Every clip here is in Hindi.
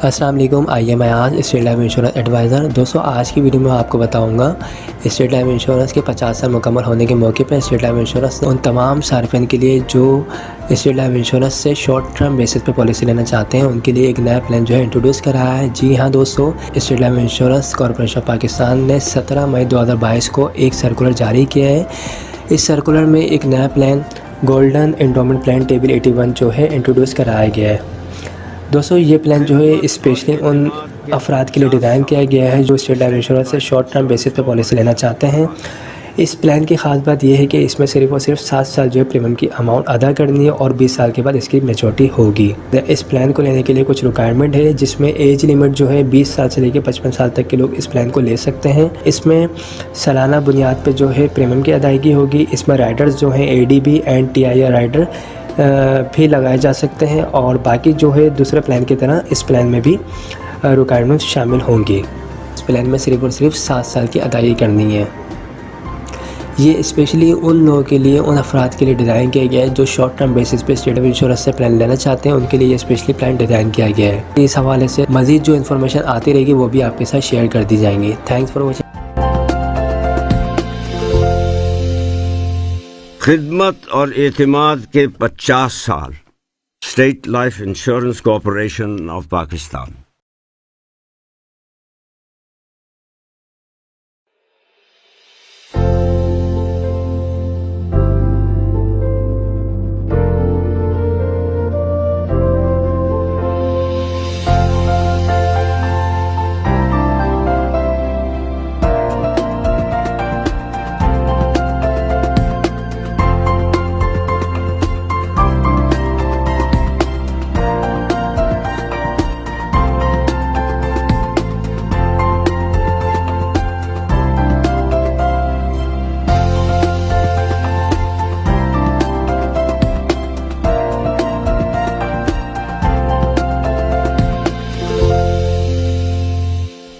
अस्सलाम वालेकुम। आइए मैं आज स्टेट लाइफ इंश्योरेंस एडवाइज़र दोस्तों आज की वीडियो में आपको बताऊंगा स्टेट लाइफ इंश्योरेंस के 50 साल मुकम्मल होने के मौके पर स्टेट लाइफ इंश्योरेंस उन तमाम सार्फिन के लिए जो स्टेट लाइफ इंश्योरेंस से शॉर्ट टर्म बेसिस पे पॉलिसी लेना चाहते हैं, उनके लिए एक नया प्लान जो है इंट्रोड्यूस करा है। जी हाँ दोस्तों, state life insurance corporation of Pakistan ने 17 मई 2022 को एक सर्कुलर जारी किया है। इस सर्कुलर में एक नया plan golden endowment plan table 81 जो है इंट्रोड्यूस कराया गया है। दोस्तों ये प्लान जो है स्पेशली उन अफराद के लिए डिज़ाइन किया गया है जो स्टेट लाइफ इंश्योरेंस से शॉर्ट टर्म बेसिस पे पॉलिसी लेना चाहते हैं। इस प्लान की ख़ास बात यह है कि इसमें सिर्फ और सिर्फ 7 साल जो है प्रीमियम की अमाउंट अदा करनी है और 20 साल के बाद इसकी मैच्योरिटी होगी। इस प्लान को लेने के लिए कुछ रिक्वायरमेंट है, जिसमें एज लिमिट जो है 20 साल से लेकर 55 साल तक के लोग इस प्लान को ले सकते हैं। इसमें सालाना बुनियाद पर जो है प्रीमियम की अदायगी होगी। इसमें राइडर्स जो हैं ADB एंड TIR राइडर भी लगाए जा सकते हैं और बाकी जो है दूसरे प्लान की तरह इस प्लान में भी रिक्वायरमेंट शामिल होंगी। इस प्लान में सिर्फ और सिर्फ 7 साल की अदायगी करनी है। ये स्पेशली उन लोगों के लिए, उन अफराद के लिए डिज़ाइन किया गया है जो शॉर्ट टर्म बेसिस पे स्टेट ऑफ इंश्योरेंस से प्लान लेना चाहते हैं। उनके लिए ये स्पेशली प्लान डिज़ाइन किया गया है। इस हवाले से मज़ीद जो इन्फॉर्मेशन आती रहेगी वो भी आपके साथ शेयर कर दी जाएंगी। Thanks for watching. खिदमत और एतमाद के 50 साल, state life insurance corporation of Pakistan.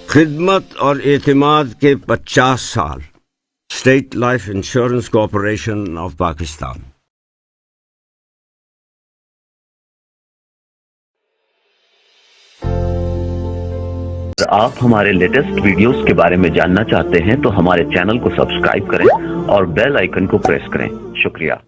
खिदमत और एतमाद के 50 साल, state life insurance corporation of Pakistan. अगर आप हमारे लेटेस्ट वीडियोस के बारे में जानना चाहते हैं तो हमारे चैनल को सब्सक्राइब करें और बेल आइकन को प्रेस करें। शुक्रिया।